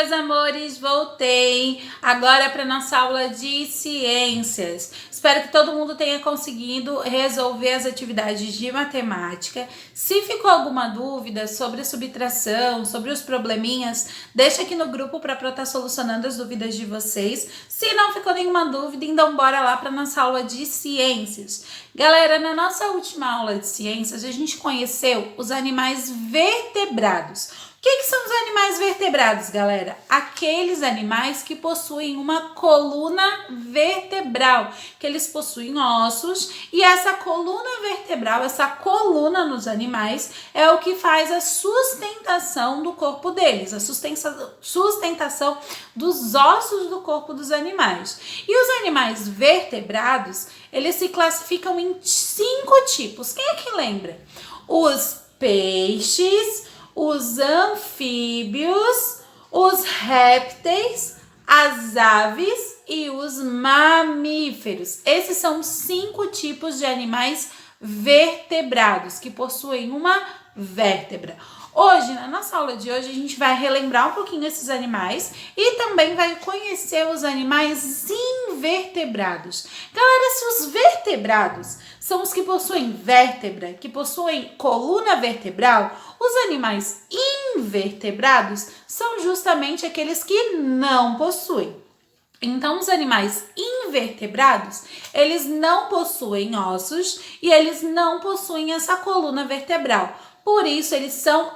meus amores, voltei agora para nossa aula de ciências. Espero que todo mundo tenha conseguido resolver as atividades de matemática. Se ficou alguma dúvida sobre a subtração, sobre os probleminhas, deixa aqui no grupo para eu estar solucionando as dúvidas de vocês. Se não ficou nenhuma dúvida, então bora lá para nossa aula de ciências. Galera, na nossa última aula de ciências, a gente conheceu os animais vertebrados. O que são os animais vertebrados, galera? Aqueles animais que possuem uma coluna vertebral, que eles possuem ossos, e essa coluna vertebral, essa coluna nos animais, é o que faz a sustentação do corpo deles, a sustentação dos ossos do corpo dos animais. E os animais vertebrados, eles se classificam em 5 tipos. Quem é que lembra? Os peixes, os anfíbios, os répteis, as aves e os mamíferos. Esses são 5 tipos de animais vertebrados que possuem uma vértebra. Hoje, na nossa aula de hoje, a gente vai relembrar um pouquinho esses animais e também vai conhecer os animais invertebrados. Galera, se os vertebrados são os que possuem vértebra, que possuem coluna vertebral, os animais invertebrados são justamente aqueles que não possuem. Então, os animais invertebrados, eles não possuem ossos e eles não possuem essa coluna vertebral. Por isso, eles são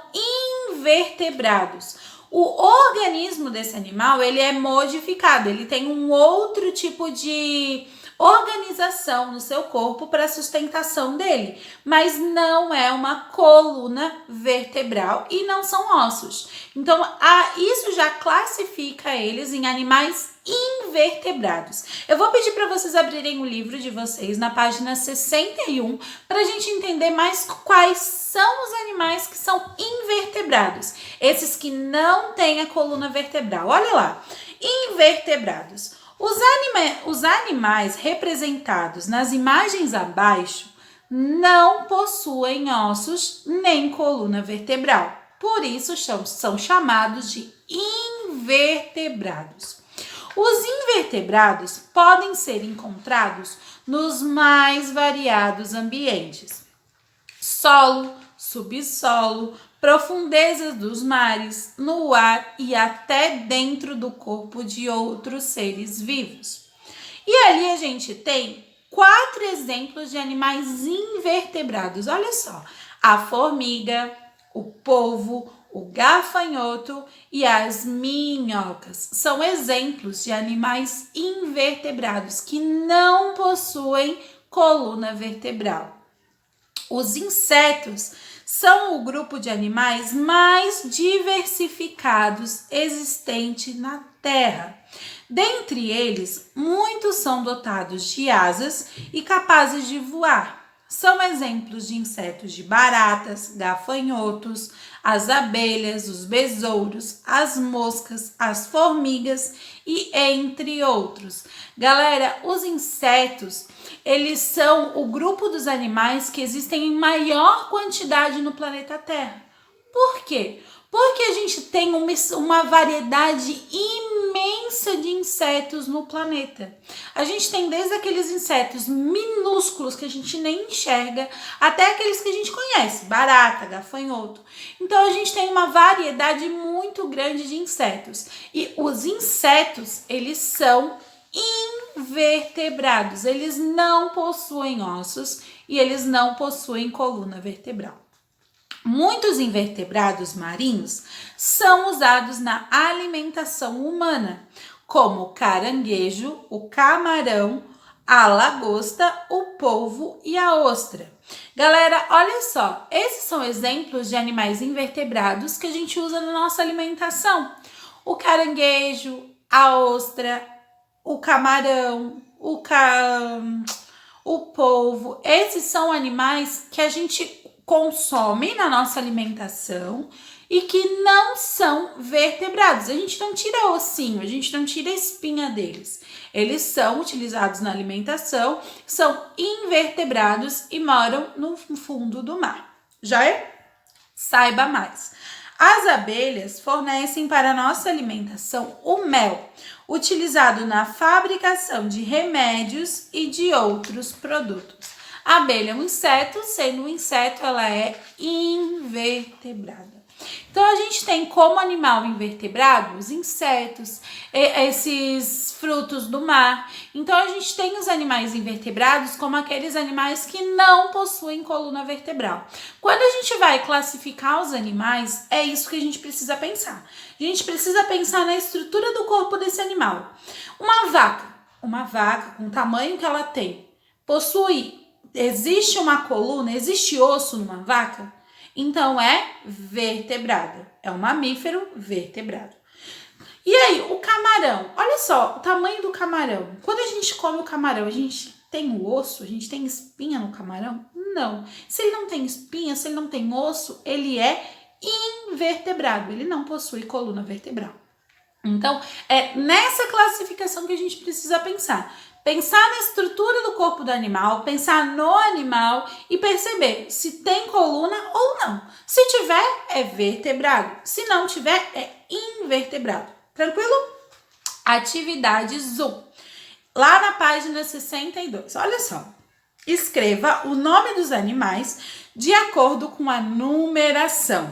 invertebrados. O organismo desse animal, ele é modificado, ele tem um outro tipo de organização no seu corpo para a sustentação dele, mas não é uma coluna vertebral e não são ossos. Então, isso já classifica eles em animais invertebrados. Eu vou pedir para vocês abrirem o livro de vocês na página 61 para a gente entender mais quais são os animais que são invertebrados, esses que não têm a coluna vertebral. Olha lá, invertebrados. Os animais representados nas imagens abaixo não possuem ossos nem coluna vertebral. Por isso são chamados de invertebrados. Os invertebrados podem ser encontrados nos mais variados ambientes: solo, subsolo, profundezas dos mares, no ar e até dentro do corpo de outros seres vivos. E ali a gente tem 4 exemplos de animais invertebrados. Olha só, a formiga, o polvo, o gafanhoto e as minhocas são exemplos de animais invertebrados que não possuem coluna vertebral. Os insetos são o grupo de animais mais diversificados existente na Terra. Dentre eles, muitos são dotados de asas e capazes de voar. São exemplos de insetos de baratas, gafanhotos, as abelhas, os besouros, as moscas, as formigas e entre outros. Galera, os insetos, eles são o grupo dos animais que existem em maior quantidade no planeta Terra. Por quê? Porque a gente tem uma variedade imensa de insetos no planeta. A gente tem desde aqueles insetos minúsculos que a gente nem enxerga, até aqueles que a gente conhece, barata, gafanhoto. Então a gente tem uma variedade muito grande de insetos. E os insetos, eles são invertebrados. Eles não possuem ossos e eles não possuem coluna vertebral. Muitos invertebrados marinhos são usados na alimentação humana, como o caranguejo, o camarão, a lagosta, o polvo e a ostra. Galera, olha só, esses são exemplos de animais invertebrados que a gente usa na nossa alimentação. O caranguejo, a ostra, o camarão, o polvo, esses são animais que a gente consome na nossa alimentação e que não são vertebrados. A gente não tira ossinho, a gente não tira a espinha deles. Eles são utilizados na alimentação, são invertebrados e moram no fundo do mar. Já é? Saiba mais. As abelhas fornecem para nossa alimentação o mel, utilizado na fabricação de remédios e de outros produtos. A abelha é um inseto, sendo um inseto, ela é invertebrada. Então, a gente tem como animal invertebrado os insetos, esses frutos do mar. Então, a gente tem os animais invertebrados como aqueles animais que não possuem coluna vertebral. Quando a gente vai classificar os animais, é isso que a gente precisa pensar. A gente precisa pensar na estrutura do corpo desse animal. Uma vaca com o tamanho que ela tem, existe uma coluna, existe osso numa vaca? Então, é vertebrada. É um mamífero vertebrado. E aí, o camarão. Olha só, o tamanho do camarão. Quando a gente come o camarão, a gente tem o osso? A gente tem espinha no camarão? Não. Se ele não tem espinha, se ele não tem osso, ele é invertebrado. Ele não possui coluna vertebral. Então, é nessa classificação que a gente precisa pensar. Pensar na estrutura do corpo do animal, pensar no animal e perceber se tem coluna ou não. Se tiver, é vertebrado. Se não tiver, é invertebrado. Tranquilo? Atividade Zoom. Lá na página 62. Olha só. Escreva o nome dos animais de acordo com a numeração.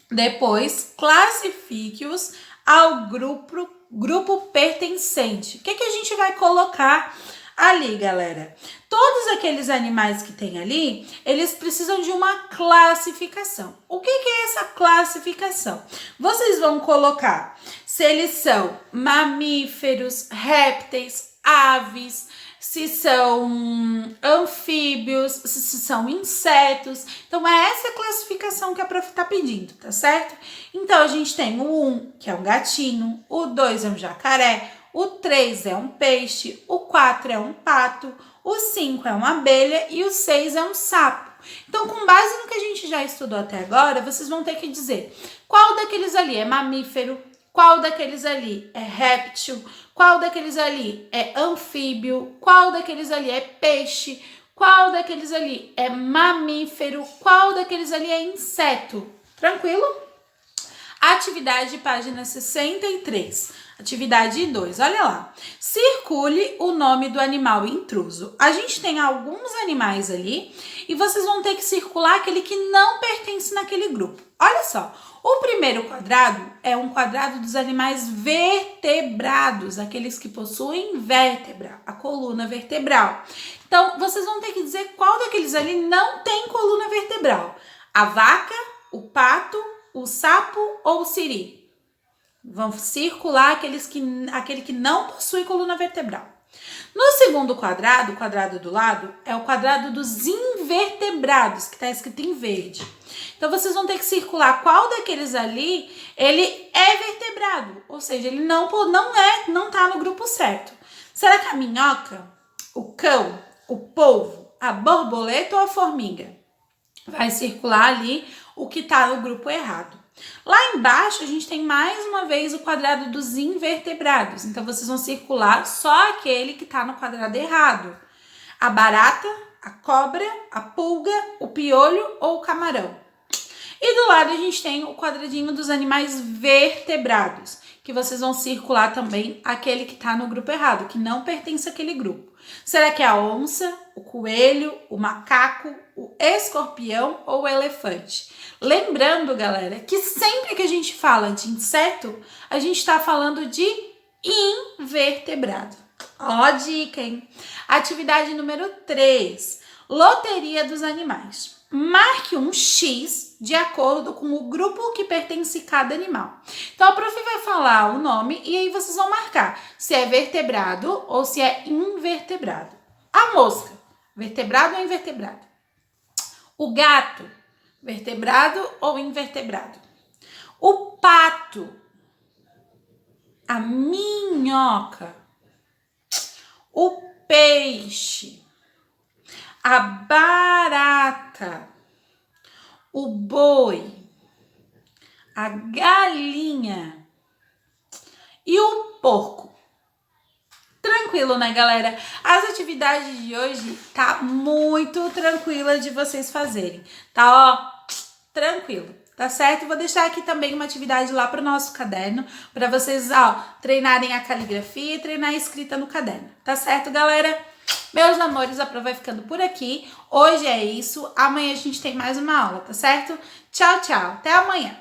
Depois, classifique-os ao grupo pertencente. O que a gente vai colocar ali, galera? Todos aqueles animais que tem ali, eles precisam de uma classificação. O que é essa classificação? Vocês vão colocar se eles são mamíferos, répteis, aves, se são anfíbios, se são insetos. Então, é essa classificação que a prof está pedindo, tá certo? Então, a gente tem o 1, que é um gatinho, o 2 é um jacaré, o 3 é um peixe, o 4 é um pato, o 5 é uma abelha e o 6 é um sapo. Então, com base no que a gente já estudou até agora, vocês vão ter que dizer qual daqueles ali é mamífero, qual daqueles ali é réptil, qual daqueles ali é anfíbio, qual daqueles ali é peixe, qual daqueles ali é mamífero, qual daqueles ali é inseto. Tranquilo? Atividade, página 63. Atividade 2, olha lá. Circule o nome do animal intruso. A gente tem alguns animais ali e vocês vão ter que circular aquele que não pertence naquele grupo. Olha só, o primeiro quadrado é um quadrado dos animais vertebrados, aqueles que possuem vértebra, a coluna vertebral. Então, vocês vão ter que dizer qual daqueles ali não tem coluna vertebral. A vaca, o pato, o sapo ou o siri? Vão circular aquele que não possui coluna vertebral. No segundo quadrado, o quadrado do lado, é o quadrado dos invertebrados, que está escrito em verde. Então, vocês vão ter que circular qual daqueles ali, ele é vertebrado, ou seja, ele não tá no grupo certo. Será que a minhoca, o cão, o polvo, a borboleta ou a formiga? Vai circular ali o que está no grupo errado. Lá embaixo, a gente tem mais uma vez o quadrado dos invertebrados. Então, vocês vão circular só aquele que está no quadrado errado. A barata, a cobra, a pulga, o piolho ou o camarão. E do lado, a gente tem o quadradinho dos animais vertebrados, que vocês vão circular também aquele que está no grupo errado, que não pertence àquele grupo. Será que é a onça, o coelho, o macaco, o escorpião ou o elefante? Lembrando, galera, que sempre que a gente fala de inseto, a gente está falando de invertebrado. Ó, dica, hein? Atividade número 3. Loteria dos animais. Marque um X de acordo com o grupo que pertence a cada animal. Então, a prof vai falar o nome e aí vocês vão marcar se é vertebrado ou se é invertebrado. A mosca, vertebrado ou invertebrado? O gato, vertebrado ou invertebrado? O pato, a minhoca, o peixe, a barata, o boi, a galinha e o porco. Tranquilo, né, galera? As atividades de hoje tá muito tranquila de vocês fazerem, tá? Ó, tranquilo. tá certo? Vou deixar aqui também uma atividade lá pro nosso caderno, para vocês, ó, treinarem a caligrafia e treinar a escrita no caderno, tá certo, galera? Meus amores, a prova vai ficando por aqui. Hoje é isso, amanhã a gente tem mais uma aula, tá certo? Tchau, tchau, até amanhã!